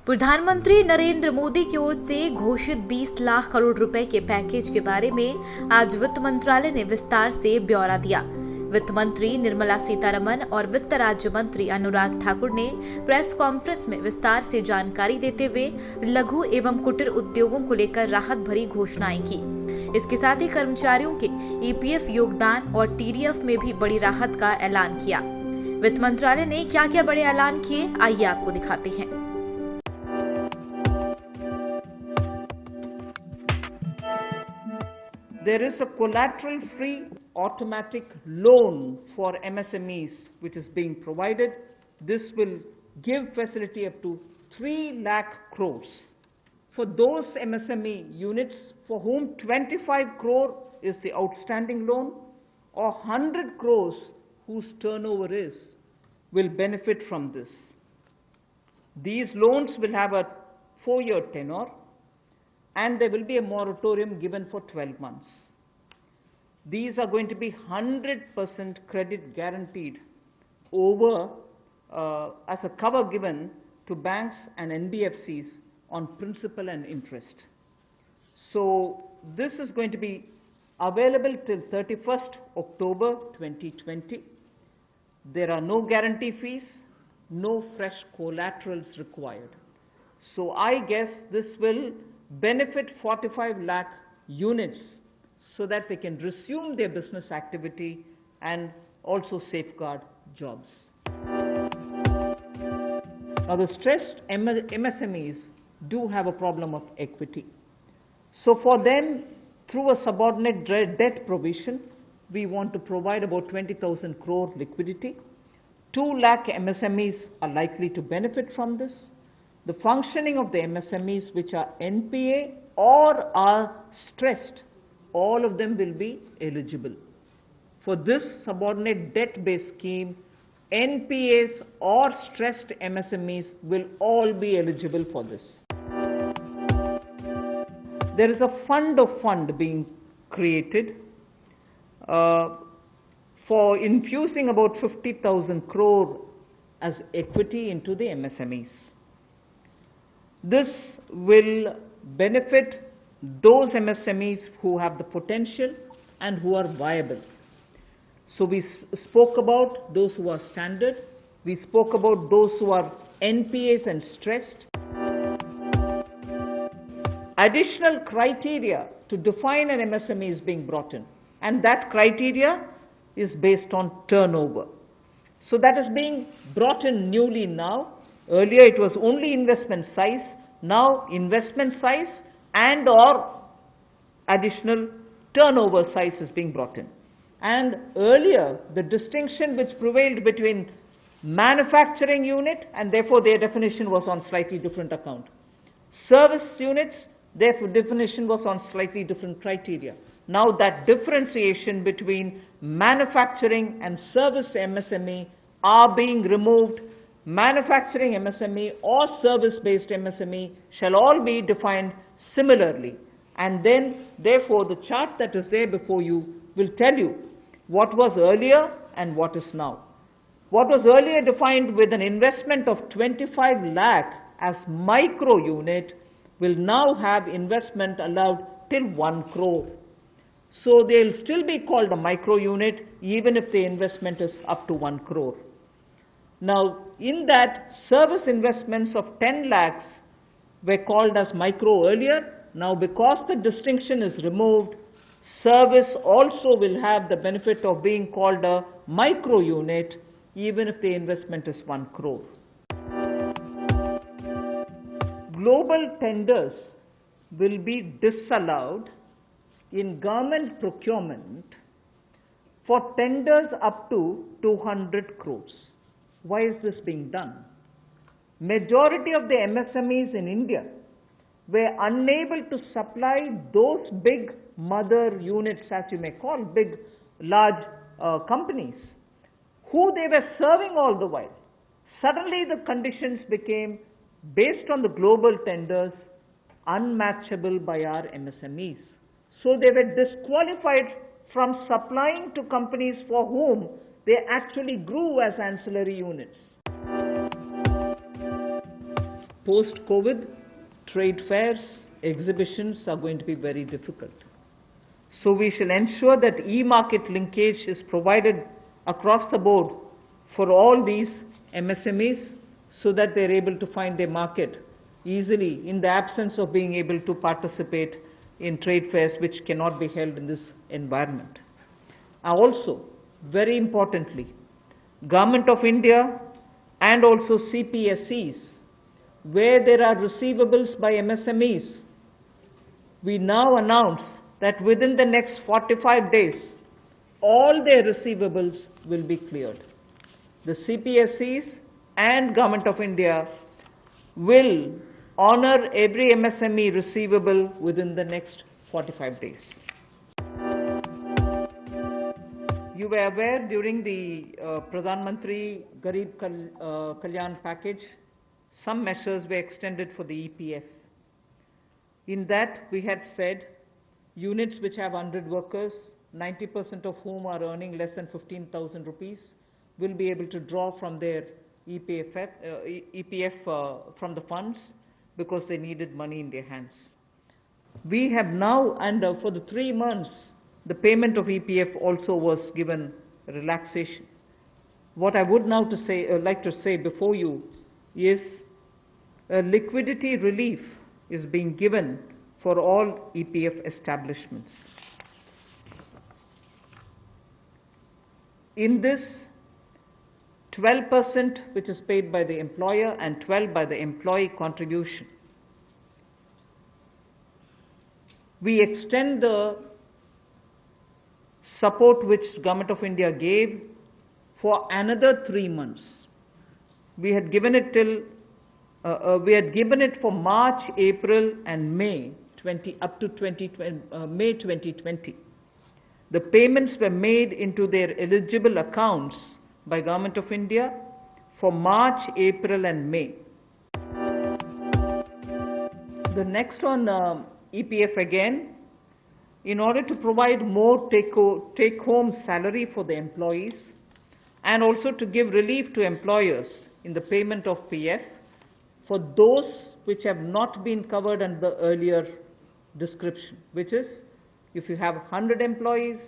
प्रधानमंत्री नरेंद्र मोदी की ओर से घोषित 20 लाख करोड़ रुपए के पैकेज के बारे में आज वित्त मंत्रालय ने विस्तार से ब्यौरा दिया। वित्त मंत्री निर्मला सीतारमण और वित्त राज्य मंत्री अनुराग ठाकुर ने प्रेस कॉन्फ्रेंस में विस्तार से जानकारी देते हुए लघु एवं कुटीर उद्योगों को लेकर राहत भरी घोषणाएं की। इसके साथ ही कर्मचारियों के ईपीएफ योगदान और टीडीएफ में भी बड़ी राहत का ऐलान किया। वित्त मंत्रालय ने क्या क्या बड़े ऐलान किए, आइए आपको दिखाते हैं। There is a collateral-free automatic loan for MSMEs which is being provided. This will give facility up to 3 lakh crores. For those MSME units for whom 25 crore is the outstanding loan or 100 crores whose turnover is, will benefit from this. These loans will have a 4-year tenure and there will be a moratorium given for 12 months. These are going to be 100% credit guaranteed over as a cover given to banks and NBFCs on principal and interest. So this is going to be available till 31st October 2020. There are no guarantee fees, no fresh collaterals required. So I guess this will benefit 45 lakh units so that they can resume their business activity and also safeguard jobs. Now the stressed MSMEs do have a problem of equity. So for them, through a subordinate debt provision, we want to provide about 20,000 crore liquidity. 2 lakh MSMEs are likely to benefit from this. The functioning of the MSMEs which are NPA or are stressed, all of them will be eligible. For this subordinate debt-based scheme, NPAs or stressed MSMEs will all be eligible for this. There is a fund of fund being created for infusing about 50,000 crore as equity into the MSMEs. This will benefit those MSMEs who have the potential and who are viable. So we spoke about those who are standard, we spoke about those who are NPAs and stressed. Additional criteria to define an MSME is being brought in, and that criteria is based on turnover. So that is being brought in newly now. Earlier it was only investment size, now investment size and or additional turnover size is being brought in. And earlier the distinction which prevailed between manufacturing unit and therefore their definition was on slightly different account. Service units, their definition was on slightly different criteria. Now that differentiation between manufacturing and service MSME are being removed. Manufacturing MSME or service-based MSME shall all be defined similarly. And then, therefore, the chart that is there before you will tell you what was earlier and what is now. What was earlier defined with an investment of 25 lakh as micro unit will now have investment allowed till 1 crore. So they'll still be called a micro unit even if the investment is up to 1 crore. Now, in that, service investments of 10 lakhs were called as micro earlier. Now, because the distinction is removed, service also will have the benefit of being called a micro unit even if the investment is 1 crore. Global tenders will be disallowed in government procurement for tenders up to 200 crores. Why is this being done? Majority of the MSMEs in India were unable to supply those big mother units, as you may call, big, large companies, who they were serving all the while. Suddenly the conditions became, based on the global tenders, unmatchable by our MSMEs. So they were disqualified from supplying to companies for whom they actually grew as ancillary units. Post-COVID, trade fairs, exhibitions are going to be very difficult. So we shall ensure that e-market linkage is provided across the board for all these MSMEs so that they're able to find their market easily in the absence of being able to participate in trade fairs which cannot be held in this environment. Also, very importantly, Government of India and also CPSEs, where there are receivables by MSMEs, we now announce that within the next 45 days, all their receivables will be cleared. The CPSEs and Government of India will honor every MSME receivable within the next 45 days. You were aware during the Pradhan Mantri Garib Kalyan package, some measures were extended for the EPF. In that, we had said units which have 100 workers, 90% of whom are earning less than 15,000 rupees, will be able to draw from their EPF from the funds because they needed money in their hands. We have now, and for the 3 months, the payment of EPF also was given relaxation. What I would now like to say before you is liquidity relief is being given for all EPF establishments. In this, 12% which is paid by the employer and 12% by the employee contribution. We extend the support which Government of India gave for another 3 months. We had given it for March, April and May up to May 2020. The payments were made into their eligible accounts by Government of India for March, April and May. The next on EPF again, in order to provide more take-home salary for the employees and also to give relief to employers in the payment of PF for those which have not been covered under the earlier description, which is if you have 100 employees,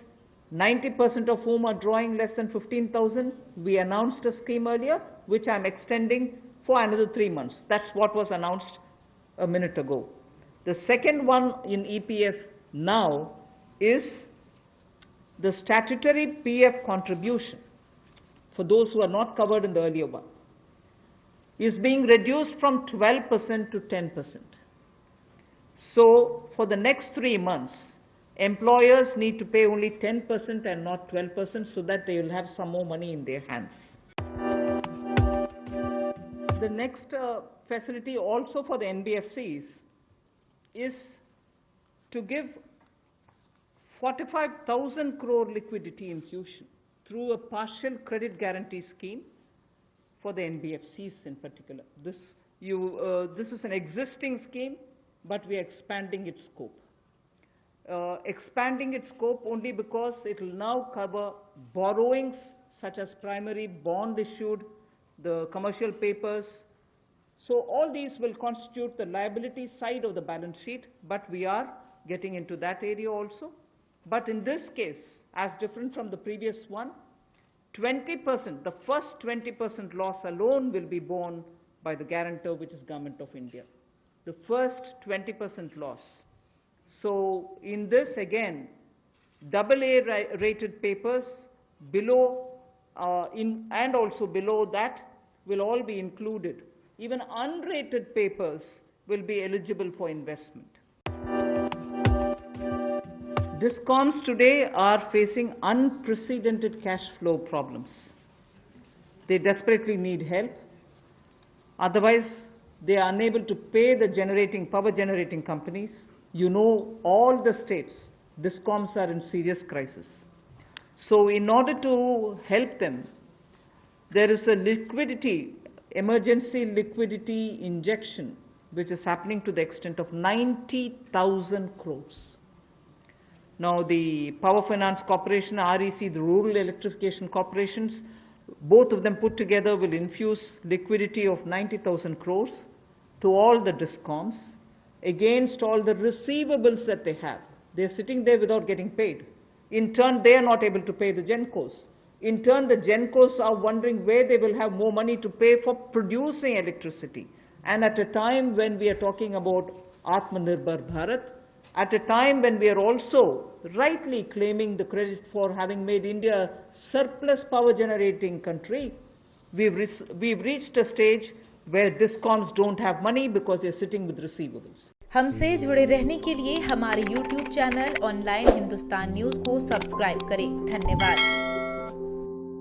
90% of whom are drawing less than 15,000, we announced a scheme earlier, which I'm extending for another 3 months. That's what was announced a minute ago. The second one in EPF now is the statutory PF contribution for those who are not covered in the earlier one is being reduced from 12% to 10%. So for the next 3 months, employers need to pay only 10% and not 12% so that they will have some more money in their hands. The next facility also for the NBFCs is to give 45,000 crore liquidity infusion through a partial credit guarantee scheme for the NBFCs in particular. This is an existing scheme, but we are expanding its scope. Expanding its scope only because it will now cover borrowings such as primary bond issued, the commercial papers. So all these will constitute the liability side of the balance sheet, but we are getting into that area also. But in this case, as different from the previous one, 20%, the first 20% loss alone will be borne by the guarantor, which is Government of India. The first 20% loss. So in this again, AA rated papers below and also below that will all be included. Even unrated papers will be eligible for investment. Discoms today are facing unprecedented cash flow problems. They desperately need help. Otherwise, they are unable to pay the power generating companies. You know, all the states, Discoms are in serious crisis. So in order to help them, there is a emergency liquidity injection, which is happening to the extent of 90,000 crores. Now the Power Finance Corporation, REC, the Rural Electrification Corporations, both of them put together will infuse liquidity of 90,000 crores to all the DISCOMs against all the receivables that they have. They're sitting there without getting paid. In turn, they are not able to pay the GENCOs. In turn, the GENCOs are wondering where they will have more money to pay for producing electricity. And at a time when we are talking about Atmanirbhar Bharat, at a time when we are also rightly claiming the credit for having made India a surplus power generating country, we've reached a stage where DISCOMs don't have money because they're sitting with receivables. हमसे जुड़े रहने के लिए हमारे YouTube channel online Hindustan news को subscribe करें। धन्यवाद।